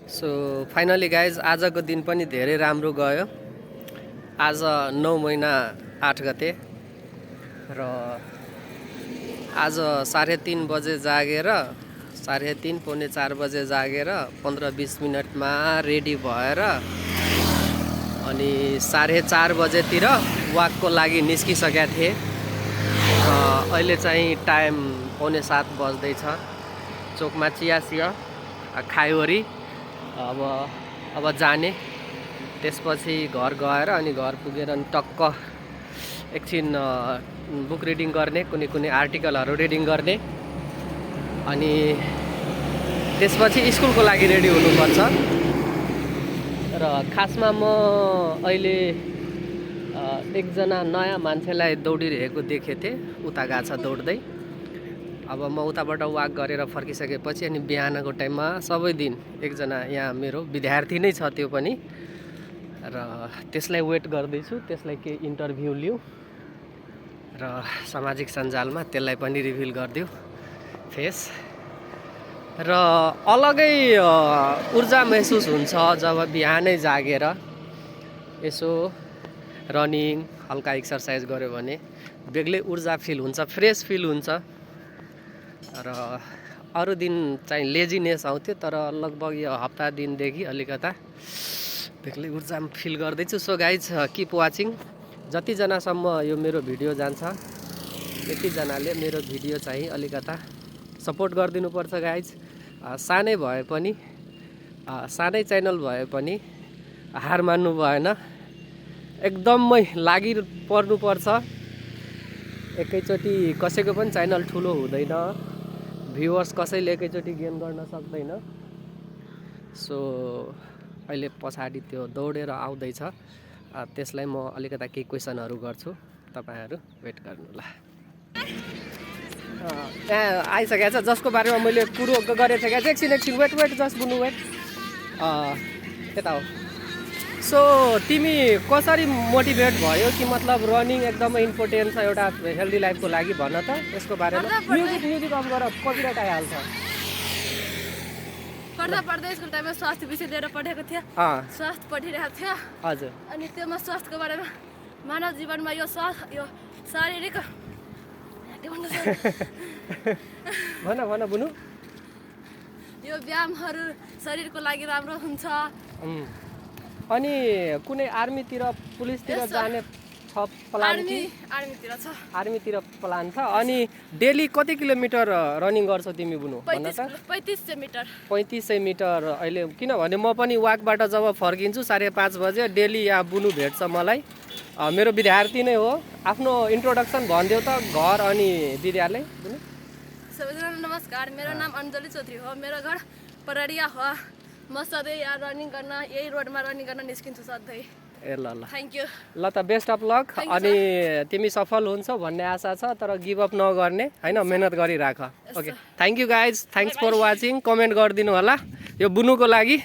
So finally guys आजको दिन पनि धेरै राम्रो गयो। आज 9 महिना 8 गते र आज 3:30 बजे जागेर 3:30 पौने 4 बजे जागेर 15-20 मिनटमा रेडी भएर अनि 4:30 बजेतिर वाकको लागि निस्किसकेका थिएँ। अहिले चाहिँ टाइम पौने 7 बज्दैछ। चोकमा चिया खायोरी अब जाने, त्यसपछि घर गएर अनि घर पुगेर अनि टक्क एकछिन बुक रिडिङ गर्ने, कुनै आर्टिकलहरू रिडिङ गर्ने अनि त्यसपछि स्कुलको लागि रेडी हुनुपर्छ। र खासमा म अहिले एकजना नयाँ मान्छेलाई दौडिरहेको देखेको थिएँ, उता गएको छ दौड्दै। अब म उताबाट वाक गरेर फर्किसकेपछि अनि बिहानको टाइममा सबै दिन एकजना यहाँ मेरो विद्यार्थी नै छ, त्यो पनि, र त्यसलाई वेट गर्दैछु। त्यसलाई के इन्टरभ्यू लिऊ र सामाजिक सञ्जालमा त्यसलाई पनि रिभिल गरिदिऊ फेस। र अलगै ऊर्जा महसुस हुन्छ जब बिहानै जागेर यसो रनिङ हल्का एक्सर्साइज गर्यो भने बेग्लै ऊर्जा फिल हुन्छ, फ्रेस फिल हुन्छ। र अरू दिन चाहिँ लेजिनेस आउँथ्यो, तर लगभग यो हप्ता दिनदेखि अलिकता बेग्लै ऊर्जा फिल गर्दैछु। So guys keep watching. जतिजनासम्म यो मेरो भिडियो जान्छ त्यतिजनाले मेरो भिडियो चाहिँ अलिकता सपोर्ट गरिदिनुपर्छ गाइज। सानै भए पनि, सानै च्यानल भए पनि हार मान्नु भएन, एकदमै लागि पर्नुपर्छ। एकैचोटि कसैको पनि च्यानल ठुलो हुँदैन, भ्युवर्स कसैले एकैचोटि गेन गर्न सक्दैन। सो अहिले पछाडि त्यो दौडेर आउँदैछ, त्यसलाई म अलिकता केही क्वेसनहरू गर्छु, तपाईँहरू वेट गर्नुहोला। त्यहाँ आइसकेको छ जसको बारेमा मैले कुरो गरेको थिएँ। एकछिन वेट जस्ट बुनु वेट, यता हो। सो तिमी कसरी मोटिभेट भयो कि मतलब रनिङ एकदमै इम्पोर्टेन्ट छ एउटा हेल्दी लाइफको लागि, भन त यसको बारेमा। म्युजिक अफ गर, कपिराइट आइहाल्छ। पढ्दा स्कुल टाइममा स्वास्थ्य विषय लिएर पढेको थियो, स्वास्थ्य पढिरहेको थियो। हजुर। अनि त्यसमा स्वास्थ्यको बारेमा मानव जीवनमा यो शारीरिक भन बुनु, यो व्यायामहरू शरीरको लागि राम्रो हुन्छ। अनि कुनै आर्मीतिर पुलिसतिर जाने छ प्लान कि? आर्मीतिर प्लान छ। अनि डेली कति किलोमिटर रनिङ गर्छौ तिमी बुनु, भन त? 3500 मिटर। 3500 मिटर अहिले, किनभने म पनि वाकबाट जब फर्किन्छु 5:30 बजे डेली यहाँ बुनु भेट्छ मलाई, मेरो विद्यार्थी नै हो। आफ्नो इन्ट्रोडक्सन भनिदेऊ त, घर अनि विद्यालय। सबैजना नमस्कार, मेरो नाम अञ्जली चौधरी हो, मेरो घर परडिया हो। म सधैँ यहाँ रनिङ गर्न, यही रोडमा रनिङ गर्न निस्किन्छु सधैँ। ए ल थ्याङ्क यू। ल त बेस्ट अफ लक। अनि तिमी सफल हुन्छौ भन्ने आशा छ, तर गिभ अप नगर्ने होइन, मेहनत गरिराख। Okay, thank you guys, thanks for watching. Comment गरिदिनु होला यो बुनुको लागि।